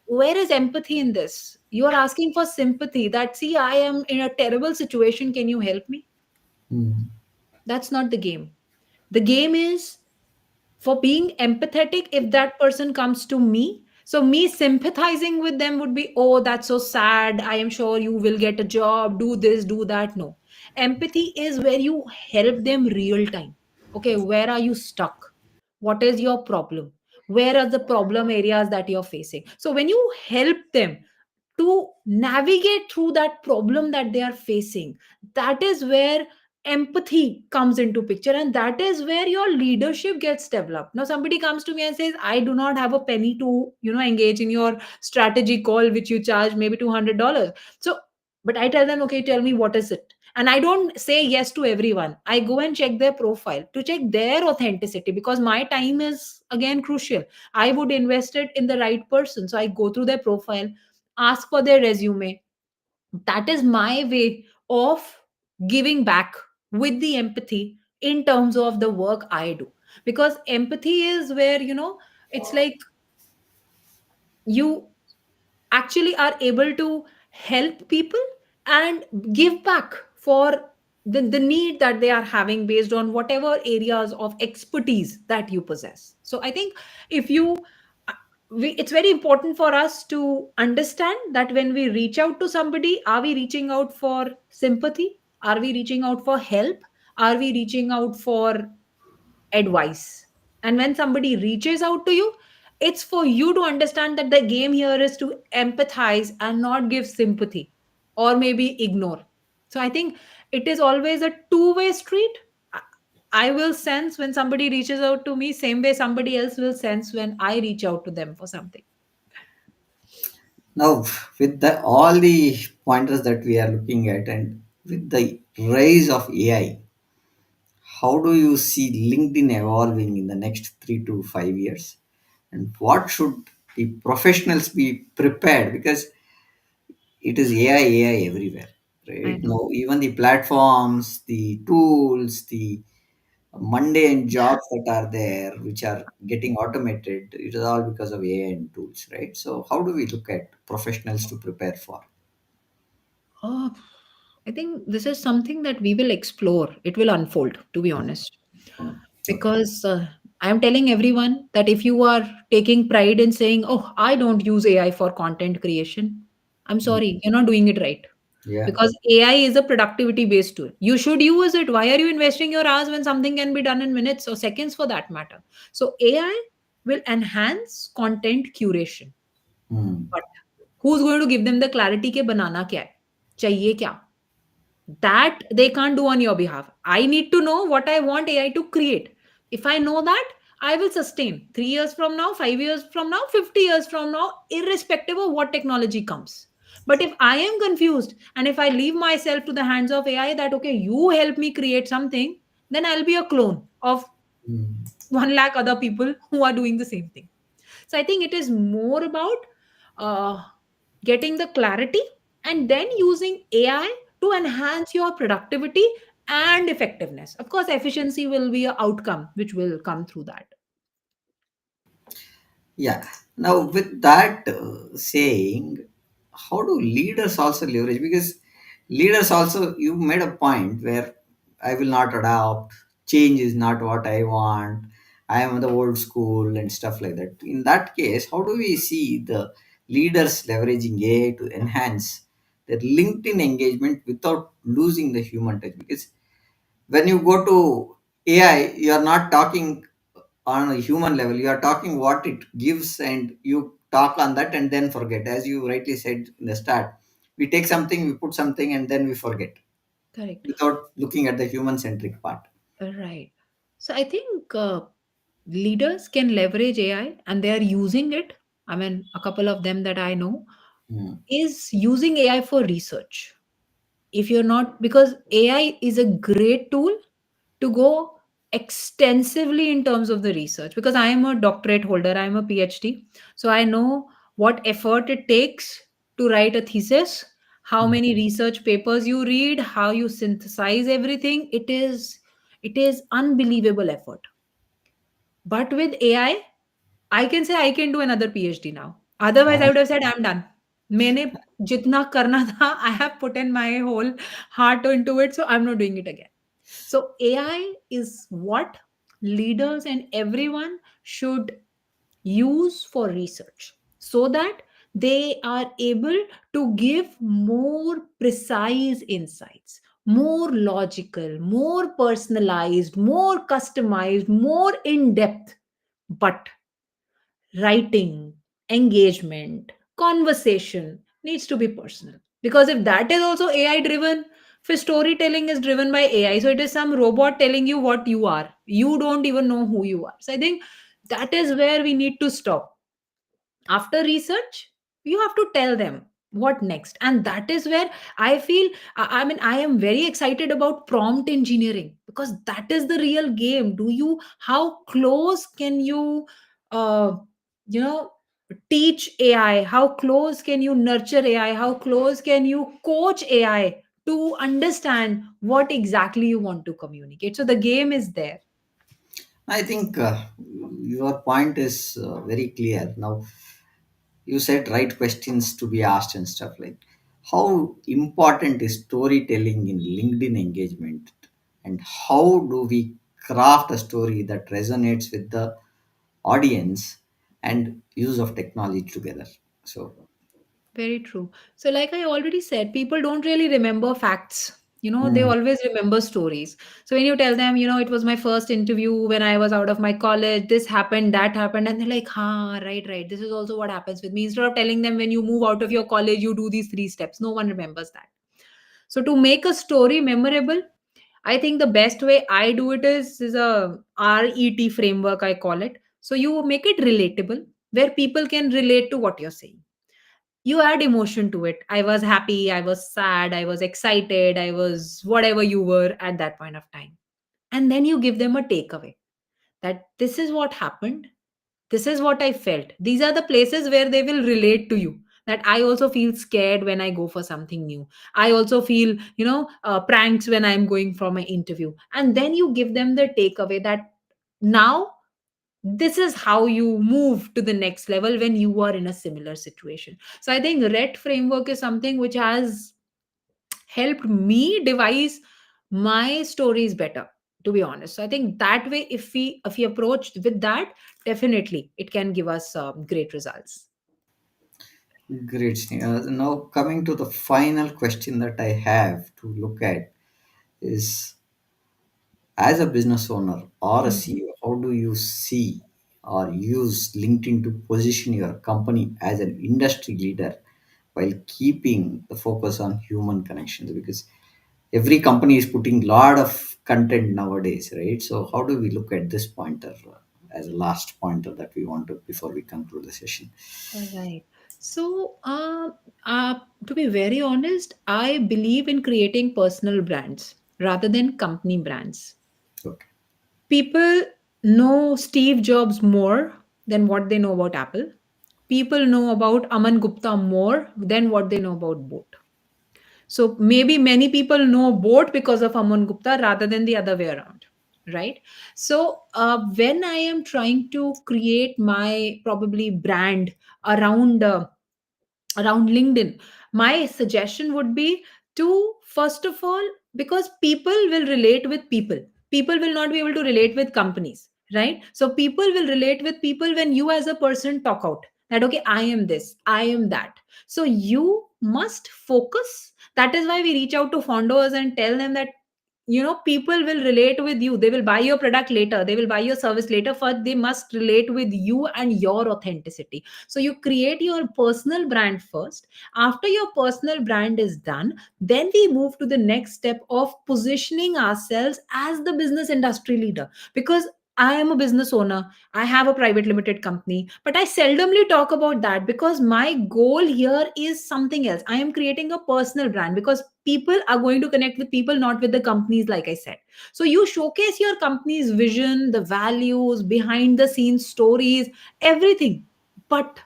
Where is empathy in this? You are asking for sympathy that, see, I am in a terrible situation. Can you help me? Hmm. That's not the game. The game is for being empathetic. If that person comes to me, so me sympathizing with them would be, oh, that's so sad. I am sure you will get a job, do this, do that. No. Empathy is where you help them real time. Okay, where are you stuck? What is your problem? Where are the problem areas that you're facing? So when you help them to navigate through that problem that they are facing, that is where empathy comes into picture, and that is where your leadership gets developed. Now somebody comes to me and says, I do not have a penny to engage in your strategy call which you charge maybe $200. So but I tell them, okay, tell me what is it. And I don't say yes to everyone. I go and check their profile to check their authenticity, because my time is again crucial. I would invest it in the right person. So I go through their profile, ask for their resume. That is my way of giving back with the empathy in terms of the work I do. Because empathy is where, it's like you actually are able to help people and give back for the need that they are having based on whatever areas of expertise that you possess. So I think if you it's very important for us to understand that when we reach out to somebody, are we reaching out for sympathy, are we reaching out for help, are we reaching out for advice? And when somebody reaches out to you, it's for you to understand that the game here is to empathize and not give sympathy or maybe ignore. So I think it is always a two-way street. I I will sense when somebody reaches out to me, same way somebody else will sense when I reach out to them for something. Now, with all the pointers that we are looking at, and with the rise of AI, how do you see LinkedIn evolving in the next 3 to 5 years? And what should the professionals be prepared? Because it is AI everywhere, I right? know. Now, even the platforms, the tools, the mundane jobs that are there, which are getting automated, it is all because of AI and tools, right? So, how do we look at professionals to prepare for? Oh, I think this is something that we will explore. It will unfold, to be honest. Oh, okay. Because I am telling everyone that if you are taking pride in saying, oh, I don't use AI for content creation, I'm sorry, you're not doing it right. Yeah. because AI is a productivity based tool. You should use it. Why are you investing your hours when something can be done in minutes or seconds for that matter? So AI will enhance content curation, Hmm. but who's going to give them the clarity के बनाना क्या है, चाहिए क्या? That they can't do on your behalf. I need to know what I want AI to create. If I know that, I will sustain 3 years from now, 5 years from now, 50 years from now, irrespective of what technology comes. But if I am confused and if I leave myself to the hands of AI that, okay, you help me create something, then I'll be a clone of Hmm. 1 lakh other people who are doing the same thing. So I think it is more about uh, getting the clarity and then using AI to enhance your productivity and effectiveness. Of course, efficiency will be an outcome which will come through that. Yeah. Now, with that saying, how do leaders also leverage? Because leaders also, you made a point where I will not adopt, change is not what I want, I am the old school and stuff like that. In that case, how do we see the leaders leveraging AI to enhance their LinkedIn engagement without losing the human touch? Because when you go to AI, you are not talking on a human level. You are talking what it gives, and you talk on that and then forget. As you rightly said in the start, we take something, we put something, and then we forget Correct. without looking at the human centric part. Right. So I think leaders can leverage AI and they are using it. I mean, a couple of them that I know Hmm. is using AI for research. If you're not, because AI is a great tool to go extensively in terms of the research, because I am a doctorate holder, I am a PhD, so I know what effort it takes to write a thesis, how many research papers you read, how you synthesize everything. It is unbelievable effort. But with AI, I can say I can do another PhD now. Otherwise, I would have said I'm done. मैंने जितना करना था, I have put in my whole heart into it, so I'm not doing it again. So AI is what leaders and everyone should use for research so that they are able to give more precise insights, more logical, more personalized, more customized, more in depth. But writing, engagement, conversation needs to be personal. Because if that is also AI driven, if storytelling is driven by AI, so it is some robot telling you what you are. You don't even know who you are. So I think that is where we need to stop. After research, you have to tell them what next. And that is where I feel, I mean, I am very excited about prompt engineering, because that is the real game. Do you, how close can you uh, you know teach AI, how close can you nurture AI, how close can you coach AI to understand what exactly you want to communicate? So the game is there. I think your point is very clear. Now, you said right questions to be asked and stuff like. How important is storytelling in LinkedIn engagement, and how do we craft a story that resonates with the audience and use of technology together? So, Very true. So, like I already said, people don't really remember facts. They hmm, always remember stories. So, when you tell them, it was my first interview when I was out of my college, this happened, that happened, and they're like, huh, right, right. This is also what happens with me. Instead of telling them when you move out of your college, you do these 3 steps, no one remembers that. So, to make a story memorable, I think the best way I do it is a RET framework, I call it. So, you make it relatable where people can relate to what you're saying. You add emotion to it. I was happy, I was sad, I was excited, I was whatever you were at that point of time. And then you give them a takeaway that this is what happened, this is what I felt. These are the places where they will relate to you. That I also feel scared when I go for something new. I also feel, pranks when I'm going for my interview. And then you give them the takeaway that now this is how you move to the next level when you are in a similar situation. So I think ret framework is something which has helped me devise my stories better, to be honest. So I think that way, if we approach with that, definitely it can give us great results. Great, Sneha. Now, coming to the final question that I have to look at is, as a business owner or a Hmm. CEO, how do you see or use LinkedIn to position your company as an industry leader while keeping the focus on human connections? Because every company is putting a lot of content nowadays, right? So, how do we look at this pointer as a last pointer that we want to before we conclude the session? All right. So, to be very honest, I believe in creating personal brands rather than company brands. Okay. People know Steve Jobs more than what they know about Apple. People know about Aman Gupta more than what they know about Boat. So maybe many people know Boat because of Aman Gupta rather than the other way around, right? So when I am trying to create my probably brand around around LinkedIn, my suggestion would be to, first of all, because people will relate with people. People will not be able to relate with companies, right? So people will relate with people when you as a person talk out that, okay, I am this, I am that. So you must focus. That is why we reach out to founders and tell them that, people will relate with you. They will buy your product later, they will buy your service later. First they must relate with you and your authenticity. So you create your personal brand first. After your personal brand is done, then we move to the next step of positioning ourselves as the business industry leader. Because I am a business owner, I have a private limited company, but I seldomly talk about that because my goal here is something else. I am creating a personal brand because people are going to connect with people, not with the companies, like I said. So you showcase your company's vision, the values, behind the scenes stories, everything, but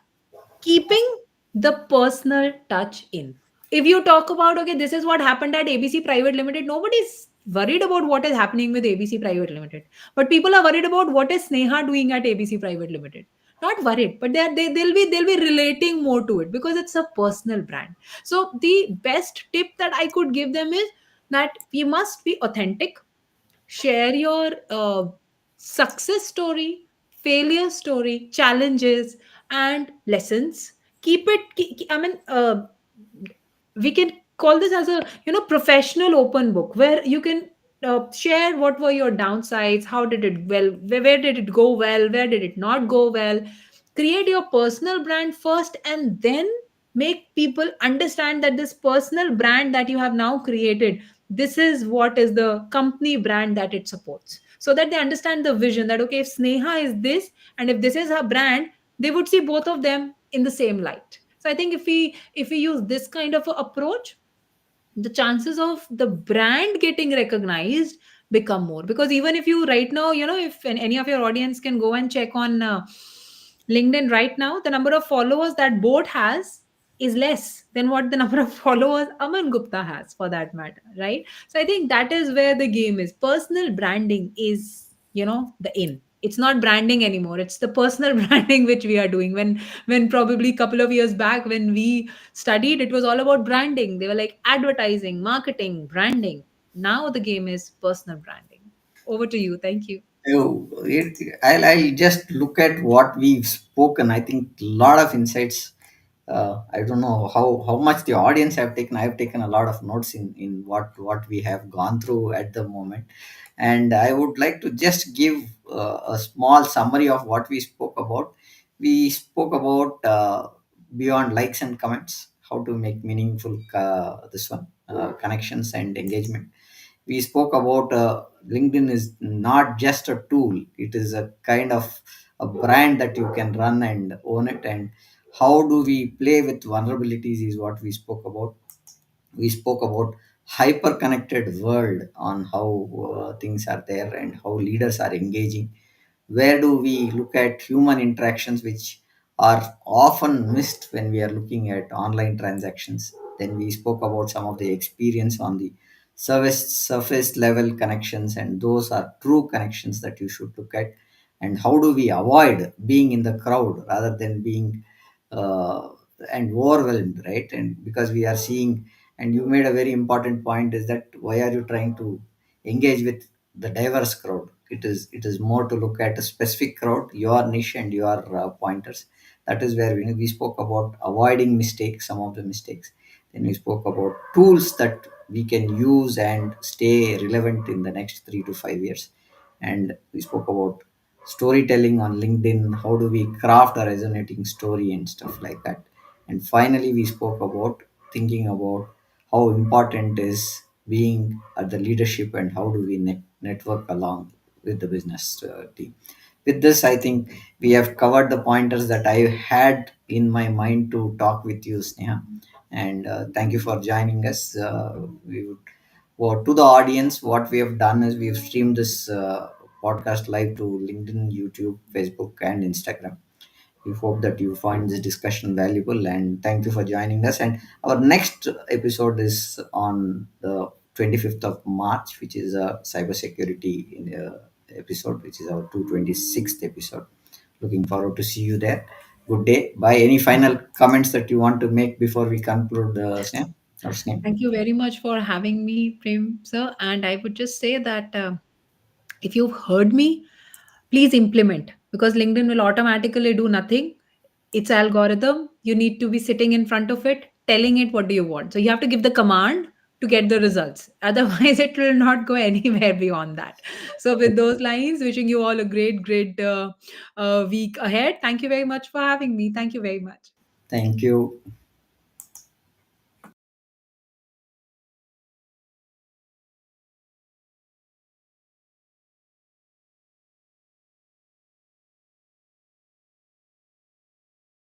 keeping the personal touch in. If you talk about, okay, this is what happened at ABC Private Limited, nobody's worried about what is happening with ABC Private Limited. But people are worried about what is Sneha doing at ABC Private Limited. Not worried, but they'll be relating more to it because it's a personal brand. So the best tip that I could give them is that we must be authentic. Share your success story, failure story, challenges, and lessons. Keep it, I mean, we can call this as a, professional open book where you can share what were your downsides, how did it well, where did it go well, where did it not go well. Create your personal brand first, and then make people understand that this personal brand that you have now created, this is what is the company brand that it supports, so that they understand the vision that, okay, if Sneha is this and if this is her brand, they would see both of them in the same light. So I think if we use this kind of a approach, the chances of the brand getting recognized become more. Because even if you right now, if any of your audience can go and check on LinkedIn right now, the number of followers that Boat has is less than what the number of followers Aman Gupta has, for that matter, right? So I think that is where the game is. Personal branding is, the in. It's not branding anymore, it's the personal branding which we are doing. When probably a couple of years back when we studied, it was all about branding. They were like advertising, marketing, branding. Now the game is personal branding. Over to you. Thank you. I'll just look at what we've spoken. I think a lot of insights. I don't know how much the audience have taken. I've taken a lot of notes in what we have gone through at the moment, and I would like to just give a small summary of what we spoke about. We spoke about beyond likes and comments, how to make meaningful this one connections and engagement. We spoke about LinkedIn is not just a tool, it is a kind of a brand that you can run and own it. And how do we play with vulnerabilities is what we spoke about. We spoke about hyper connected world on how things are there and how leaders are engaging. Where do we look at human interactions which are often missed when we are looking at online transactions? Then we spoke about some of the experience on the service surface level connections, and those are true connections that you should look at. And how do we avoid being in the crowd rather than being uh, and overwhelmed, right? And because we are seeing, and you made a very important point, is that why are you trying to engage with the diverse crowd? it is more to look at a specific crowd, your niche and your pointers. That is where we spoke about avoiding mistakes, some of the mistakes. Then we spoke about tools that we can use and stay relevant in the next 3 to 5 years. And we spoke about storytelling on LinkedIn. How do we craft a resonating story and stuff like that? And finally, we spoke about thinking about how important is being at the leadership and how do we network along with the business team. With this, I think we have covered the pointers that I had in my mind to talk with you, Sneha. And thank you for joining us. We would, well, to the audience, what we have done is we have streamed this podcast live to LinkedIn, YouTube, Facebook, and Instagram. We hope that you find this discussion valuable, and thank you for joining us. And our next episode is on the 25th of March, which is a cybersecurity episode, which is our 226th episode. Looking forward to see you there. Good day. Bye. Any final comments that you want to make before we conclude, Sneh or Sneh? Thank you very much for having me, Prem sir. And I would just say that if you've heard me, please implement, because LinkedIn will automatically do nothing. It's algorithm. You need to be sitting in front of it, telling it what do you want. So you have to give the command to get the results. Otherwise, it will not go anywhere beyond that. So with those lines, wishing you all a great week ahead. Thank you very much for having me. Thank you very much. Thank you.